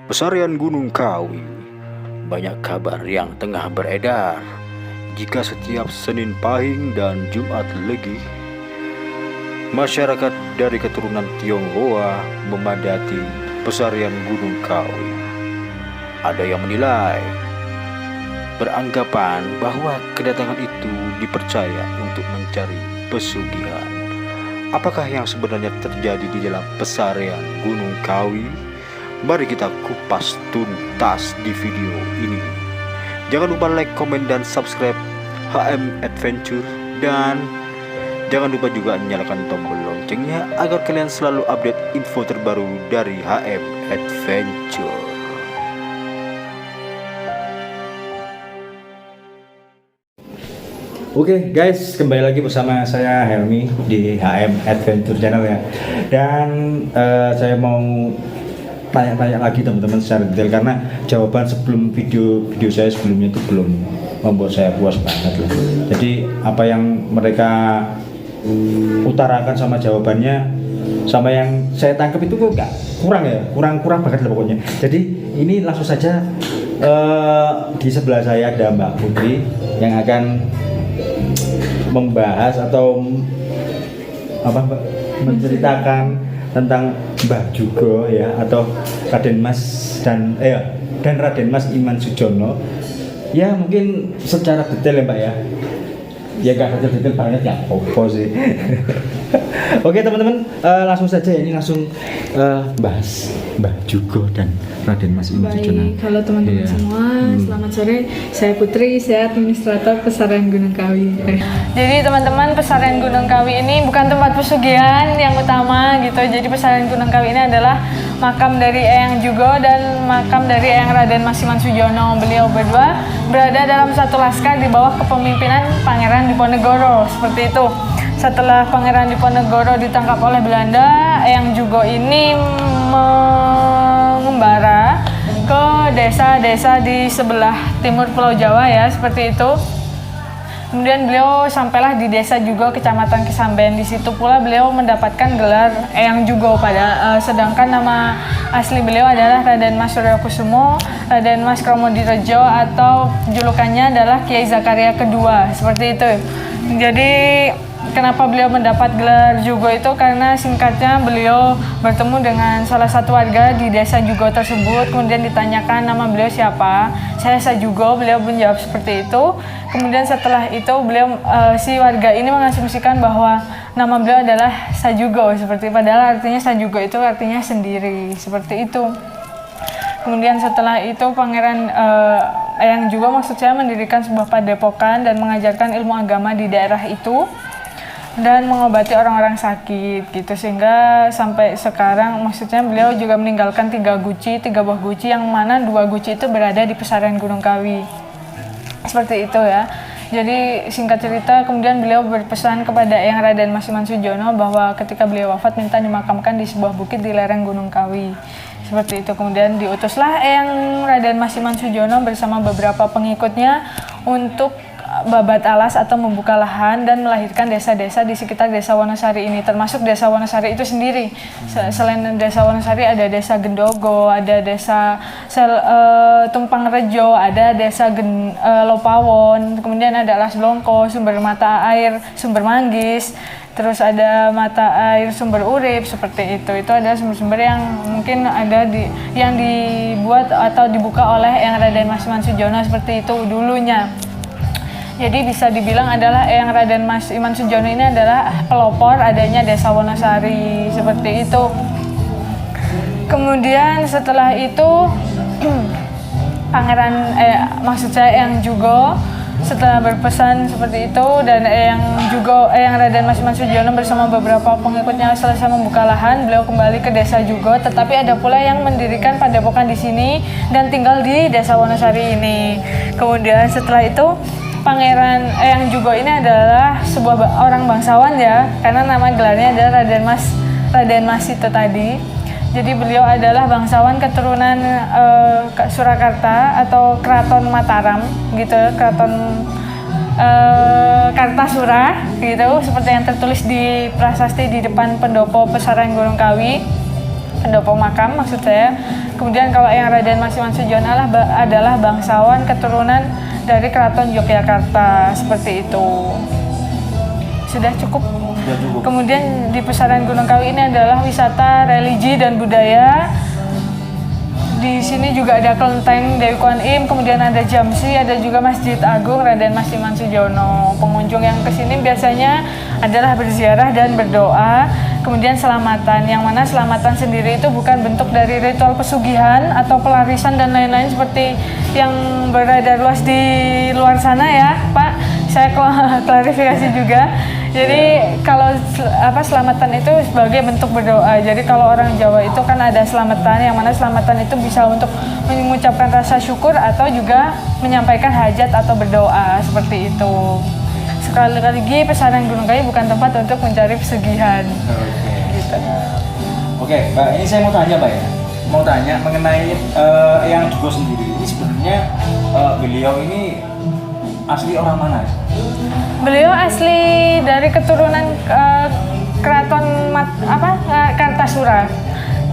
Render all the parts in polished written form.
Pesarian Gunung Kawi. Banyak kabar yang tengah beredar jika setiap Senin Pahing dan Jumat Legi masyarakat dari keturunan Tionghoa memadati pesarian Gunung Kawi. Ada yang menilai, beranggapan bahwa kedatangan itu dipercaya untuk mencari pesugihan. Apakah yang sebenarnya terjadi di dalam pesarian Gunung Kawi? Mari kita kupas tuntas di video ini. Jangan lupa like, komen, dan subscribe HM Adventure. Dan jangan lupa juga nyalakan tombol loncengnya agar kalian selalu update info terbaru dari HM Adventure. Oke guys, kembali lagi bersama saya Helmi di HM Adventure Channel ya. Dan saya mau tanya-tanya lagi teman-teman secara detail, karena jawaban sebelum video saya sebelumnya itu belum membuat saya puas banget loh. Jadi apa yang mereka utarakan sama jawabannya sama yang saya tangkap itu kok nggak kurang banget lah pokoknya. Jadi ini langsung saja, di sebelah saya ada Mbak Putri yang akan membahas atau menceritakan tentang Mbah Jugo ya, atau Raden Mas dan Raden Mas Iman Sujono ya, mungkin secara detail ya Mbak ya gak detail banget ya apa sih. Oke teman-teman, langsung saja ya, ini langsung bahas Mbah Jugo dan Raden Mas Iman Sujono. Baik, halo teman-teman semua, selamat sore. Saya Putri, saya administrator Pesarian Gunung Kawi. Jadi teman-teman, Pesarian Gunung Kawi ini bukan tempat pesugihan yang utama gitu. Jadi Pesarian Gunung Kawi ini adalah makam dari Eyang Jugo dan makam dari Eyang Raden Mas Iman Sujono. Beliau berdua berada dalam satu laskar di bawah kepemimpinan Pangeran Diponegoro, seperti itu. Setelah Pangeran Diponegoro ditangkap oleh Belanda, Eyang Jugo ini mengembara ke desa-desa di sebelah timur Pulau Jawa ya, seperti itu. Kemudian beliau sampailah di desa Jugo, Kecamatan Kesamben. Di situ pula beliau mendapatkan gelar Eyang Jugo, sedangkan nama asli beliau adalah Raden Mas Suryokusumo, Raden Mas Kromodirejo, atau julukannya adalah Kiai Zakaria kedua, seperti itu. Jadi kenapa beliau mendapat gelar Jugo itu karena singkatnya beliau bertemu dengan salah satu warga di desa Jugo tersebut, kemudian ditanyakan nama beliau siapa. Saya Sajugo, beliau menjawab seperti itu. Kemudian setelah itu beliau si warga ini mengasumsikan bahwa nama beliau adalah Sajugo, seperti padahal artinya Sajugo itu artinya sendiri, seperti itu. Kemudian setelah itu Pangeran Eyang Jugo maksud saya mendirikan sebuah padepokan dan mengajarkan ilmu agama di daerah itu dan mengobati orang-orang sakit gitu, sehingga sampai sekarang maksudnya beliau juga meninggalkan 3 buah guci yang mana 2 guci itu berada di Pesarian Gunung Kawi, seperti itu ya. Jadi singkat cerita, kemudian beliau berpesan kepada Eyang Raden Mas Iman Sujono bahwa ketika beliau wafat minta dimakamkan di sebuah bukit di lereng Gunung Kawi, seperti itu. Kemudian diutuslah Eyang Raden Mas Iman Sujono bersama beberapa pengikutnya untuk babat alas atau membuka lahan dan melahirkan desa-desa di sekitar desa Wonosari ini, termasuk desa Wonosari itu sendiri. Selain desa Wonosari ada desa Gendogo, ada desa Tumpang Rejo, ada desa Lopawon, kemudian ada Las Blongko, sumber mata air Sumber Manggis, terus ada mata air Sumber Urip, seperti itu. Itu adalah sumber-sumber yang mungkin ada yang dibuat atau dibuka oleh Eyang Raden Mas Iman Sujono, seperti itu dulunya. Jadi bisa dibilang adalah Eyang Raden Mas Iman Sujono ini adalah pelopor adanya desa Wonosari, seperti itu. Kemudian setelah itu maksud saya Eyang Jugo setelah berpesan seperti itu dan Eyang Raden Mas Iman Sujono bersama beberapa pengikutnya selesai membuka lahan, beliau kembali ke desa Jugo, tetapi ada pula yang mendirikan padepokan di sini dan tinggal di desa Wonosari ini. Kemudian setelah itu Pangeran Eyang Jugo ini adalah sebuah orang bangsawan ya, karena nama gelarnya adalah Raden Mas itu tadi. Jadi beliau adalah bangsawan keturunan Surakarta atau Keraton Mataram gitu, Keraton Kartasura gitu, seperti yang tertulis di prasasti di depan pendopo Pesarian Gunung Kawi. pendopo makam maksud saya. Kemudian kalau Eyang Raden Mas Iman Sujono adalah bangsawan keturunan dari Keraton Yogyakarta, seperti itu. Sudah cukup. Sudah cukup. Kemudian di Pusaran Gunung Kawi ini adalah wisata religi dan budaya. Di sini juga ada kelenteng Dewi Kuan Im, kemudian ada Jamsi, ada juga Masjid Agung Raden Mas Iman Sujono. Pengunjung yang kesini biasanya adalah berziarah dan berdoa, kemudian selamatan. Yang mana selamatan sendiri itu bukan bentuk dari ritual pesugihan atau pelarisan dan lain-lain seperti yang beredar luas di luar sana ya, Pak. Saya klarifikasi juga. Jadi kalau selamatan itu sebagai bentuk berdoa. Jadi kalau orang Jawa itu kan ada selamatan, yang mana selamatan itu bisa untuk mengucapkan rasa syukur atau juga menyampaikan hajat atau berdoa, seperti itu. Sekali lagi Pusaran Gunung Kawi bukan tempat untuk mencari pesugihan. Gitu. Oke, Mbak, ini saya mau tanya, Mbak ya. Mau tanya mengenai Eyang Jugo sendiri. Ini sebenarnya beliau ini asli orang mana? Beliau asli dari keturunan Keraton Kartasura.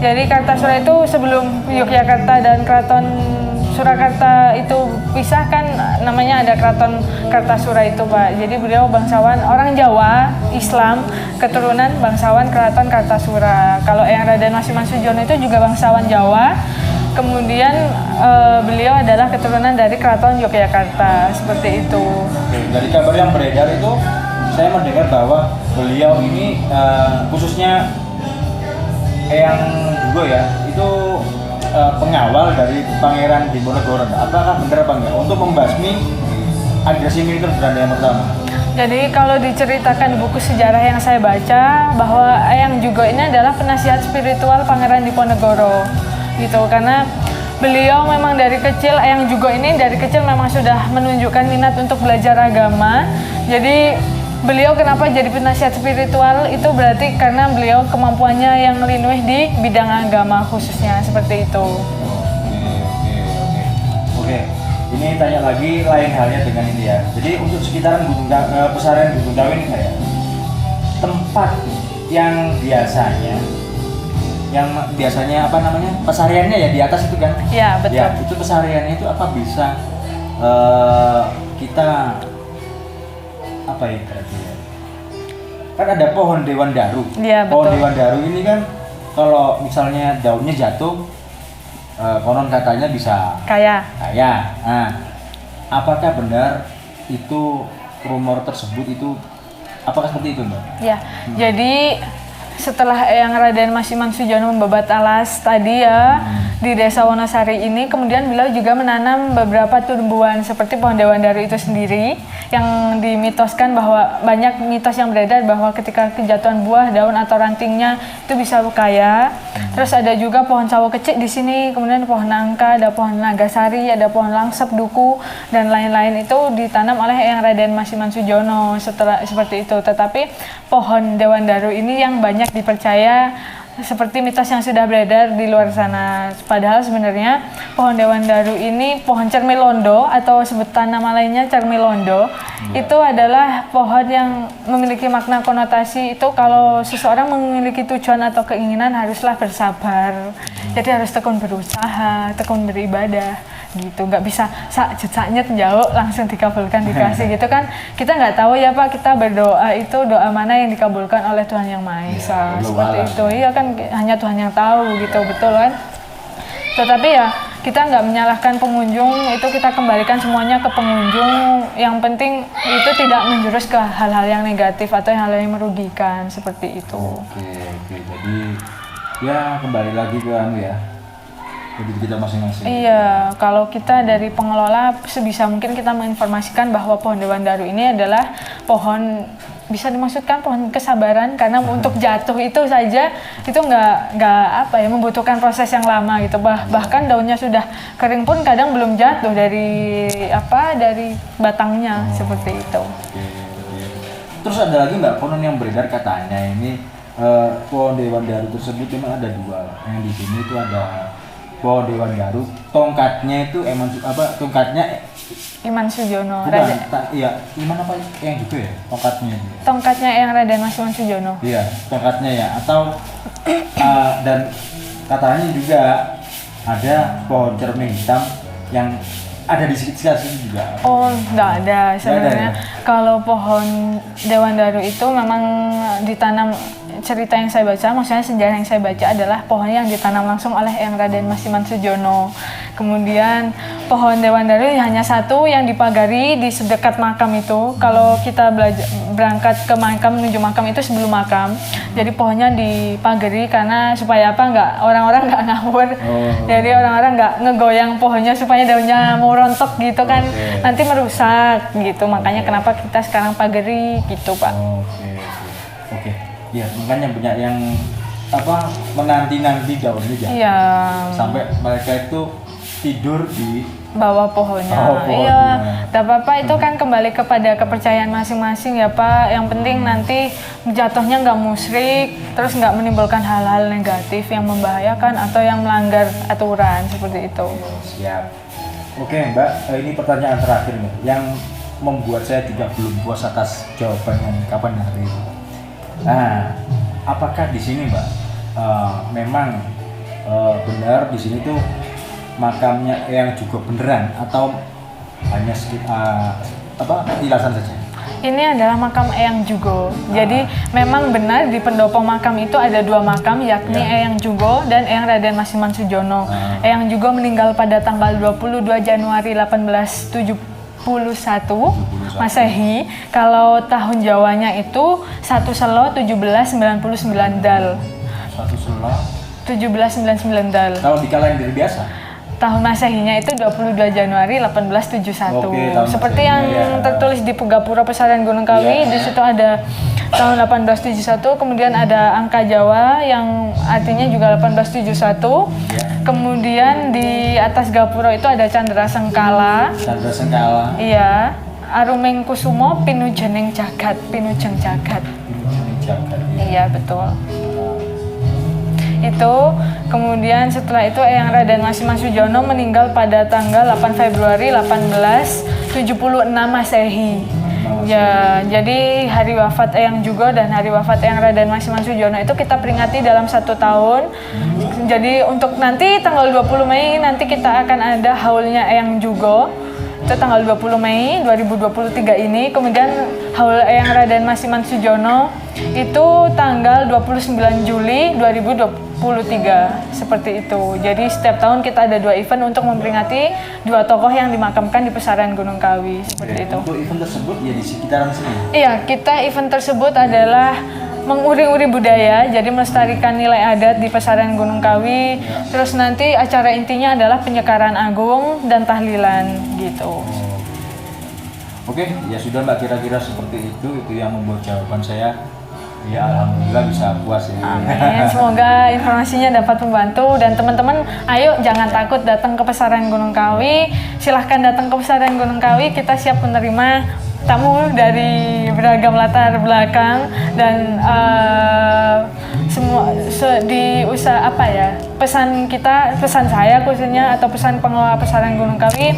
Jadi Kartasura itu sebelum Yogyakarta dan Keraton Surakarta itu pisah kan, namanya ada Keraton Kartasura itu, Pak. Jadi beliau bangsawan orang Jawa, Islam, keturunan bangsawan Keraton Kartasura. Kalau Eyang Raden Mas Iman Sujono itu juga bangsawan Jawa. Kemudian beliau adalah keturunan dari Keraton Yogyakarta, seperti itu. Dari kabar yang beredar itu, saya mendengar bahwa beliau ini khususnya Eyang Jugo ya, itu pengawal dari Pangeran Diponegoro. Apakah benar apa enggak untuk membasmi agresi militer Belanda yang pertama? Jadi kalau diceritakan di buku sejarah yang saya baca bahwa Eyang Jugo ini adalah penasihat spiritual Pangeran Diponegoro. Gitu, karena beliau memang dari kecil, Eyang Jugo ini dari kecil memang sudah menunjukkan minat untuk belajar agama. Jadi beliau kenapa jadi penasihat spiritual itu berarti karena beliau kemampuannya yang linuh di bidang agama khususnya, seperti itu. Oke. Ini tanya lagi lain halnya dengan ini ya. Jadi untuk sekitaran Pusaran Gunung Kawi ini kayak tempat yang biasanya apa namanya, pesariannya ya di atas itu kan? Iya, betul. Ya, itu pesariannya itu apa bisa kita apa ya berarti ya? Kan ada pohon Dewan Daru. Iya, Pohon betul. Dewan Daru ini kan kalau misalnya daunnya jatuh, konon katanya bisa Kaya. Nah, apakah benar itu rumor tersebut itu? Apakah seperti itu, Mbak? Ya, jadi setelah Eyang Raden Mas Iman Sujono membabat alas tadi ya di Desa Wonosari ini, kemudian beliau juga menanam beberapa tumbuhan seperti pohon Dewan Daru itu sendiri, yang dimitoskan bahwa banyak mitos yang beredar bahwa ketika kejatuhan buah, daun atau rantingnya itu bisa kaya. Terus ada juga pohon sawo kecik di sini, kemudian pohon nangka, ada pohon nagasari, ada pohon langsep, duku dan lain-lain itu ditanam oleh Eyang Raden Mas Iman Sujono seperti itu. Tetapi pohon Dewan Daru ini yang banyak dipercaya seperti mitos yang sudah beredar di luar sana. Padahal sebenarnya pohon Dewan Daru ini pohon cermilondo atau sebutan nama lainnya cermilondo. Itu adalah pohon yang memiliki makna konotasi itu kalau seseorang memiliki tujuan atau keinginan haruslah bersabar. Jadi harus tekun berusaha, tekun beribadah gitu, nggak bisa saknya jauh langsung dikabulkan dikasih gitu kan. Kita nggak tahu ya Pak, kita berdoa itu doa mana yang dikabulkan oleh Tuhan Yang Maha Esa, seperti itu. Iya kan, hanya Tuhan yang tahu gitu, betul kan. Tetapi ya kita nggak menyalahkan pengunjung, itu kita kembalikan semuanya ke pengunjung. Yang penting itu tidak menjurus ke hal-hal yang negatif atau hal-hal yang merugikan, seperti itu. Oke. Jadi ya kembali lagi ke ya, jadi kita masing-masing. Iya, kalau kita dari pengelola sebisa mungkin kita menginformasikan bahwa pohon Dewan Daru ini adalah pohon, bisa dimaksudkan pohon kesabaran, karena untuk jatuh itu saja itu nggak membutuhkan proses yang lama gitu. Bahkan daunnya sudah kering pun kadang belum jatuh dari batangnya, seperti itu. Terus ada lagi Mbak, konon yang beredar katanya ini pohon Dewan Daru tersebut memang ada dua. Yang di sini itu ada pohon Dewan Daru, tongkatnya itu tongkatnya Iman Sujono. Iya, Iman apa yang gitu ya? Tongkatnya Eyang Raden Mas Iman Sujono. Iya, tongkatnya ya, atau dan katanya juga ada pohon cermin hitam yang ada di sekitar sini juga. Oh, enggak ada sebenarnya. Kalau pohon Dewandaru itu memang ditanam, cerita yang saya baca, maksudnya sejarah yang saya baca adalah pohon yang ditanam langsung oleh Eyang Raden Masiman Sujono. Kemudian pohon Dewandaru hanya satu yang dipagari di sedekat makam itu. Kalau kita berangkat ke makam, menuju makam itu sebelum makam. Jadi pohonnya dipagari karena supaya apa? Orang-orang nggak ngawur. Jadi orang-orang nggak ngegoyang pohonnya supaya daunnya mau rontok gitu kan. Nanti merusak gitu. Makanya kenapa kita sekarang pagari gitu, Pak. Oke. Ya, makanya banyak yang menanti-nanti daunnya jangan. Iya. Sampai mereka itu tidur di bawah pohonnya. Iya, tidak apa-apa, itu kan kembali kepada kepercayaan masing-masing ya Pak. Yang penting nanti jatuhnya nggak musyrik, terus nggak menimbulkan hal-hal negatif yang membahayakan atau yang melanggar aturan seperti itu. Siap. Oke Mbak, ini pertanyaan terakhir nih, yang membuat saya juga belum puas atas jawaban yang kapan hari. Nah, apakah di sini Mbak memang benar di sini tuh makamnya yang juga beneran atau hanya petilasan saja? Ini adalah makam Eyang Jugo. Jadi memang benar di pendopo makam itu ada dua makam, yakni Eyang Jugo dan Eyang Raden Masiman Sujono. Eyang Jugo meninggal pada tanggal 22 Januari 1871 Masehi. Kalau tahun Jawanya itu 1 Selo 1799 Dal. 1 Selo 1799 Dal. Kalau di kalender biasa? Tahun Masehinya itu 22 Januari 1871. Seperti yang tertulis di Pugapura Pesarean Gunung Kawi, di situ ada tahun 1871, kemudian ada angka Jawa yang artinya juga 1871. Kemudian di atas gapura itu ada Candra Sengkala. Candra Sengkala. Iya. Arumeng Kusumo Pinujeng Jagat, Pinujeng Jagat. Iya, betul. Itu kemudian setelah itu Eyang Raden Masiman Sujono meninggal pada tanggal 8 Februari 1876 Masehi. Ya, jadi hari wafat Eyang Jugo dan hari wafat Eyang Raden Masiman Sujono itu kita peringati dalam 1 tahun. Jadi untuk nanti tanggal 20 Mei nanti kita akan ada haulnya Eyang Jugo. Itu tanggal 20 Mei 2023 ini. Kemudian haul Eyang Raden Masiman Sujono itu tanggal 29 Juli 2023 seperti itu. Jadi setiap tahun kita ada 2 event untuk memperingati 2 tokoh yang dimakamkan di Pesarean Gunung Kawi seperti itu. Untuk event tersebut ya di sekitaran sini. Iya, kita event tersebut adalah menguri-uri budaya, jadi melestarikan nilai adat di Pesarean Gunung Kawi. Terus nanti acara intinya adalah penyekaran agung dan tahlilan gitu. Oke, ya sudah Mbak, kira-kira seperti itu yang membuat jawaban saya. Ya alhamdulillah bisa puas ya. Amin. Semoga informasinya dapat membantu dan teman-teman ayo jangan takut datang ke Pesarean Gunung Kawi. Silahkan datang ke Pesarean Gunung Kawi, kita siap menerima tamu dari beragam latar belakang dan semua pesan saya khususnya atau pesan pengelola Pesarean Gunung Kawi.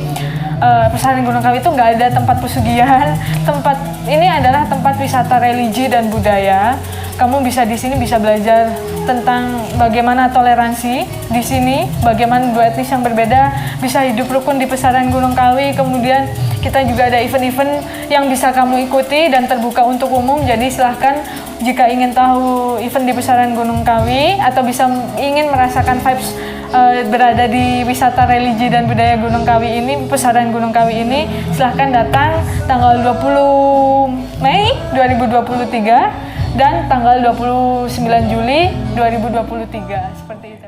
Pesarean Gunung Kawi itu nggak ada tempat pesugihan. Tempat ini adalah tempat wisata religi dan budaya. Kamu bisa di sini bisa belajar tentang bagaimana toleransi di sini, bagaimana dua etnis yang berbeda bisa hidup rukun di Pesarean Gunung Kawi. Kemudian kita juga ada event-event yang bisa kamu ikuti dan terbuka untuk umum. Jadi silahkan jika ingin tahu event di Pesarean Gunung Kawi atau ingin merasakan vibes berada di wisata religi dan budaya Gunung Kawi ini, Pesarean Gunung Kawi ini, silahkan datang tanggal 20 Mei 2023 dan tanggal 29 Juli 2023 seperti itu.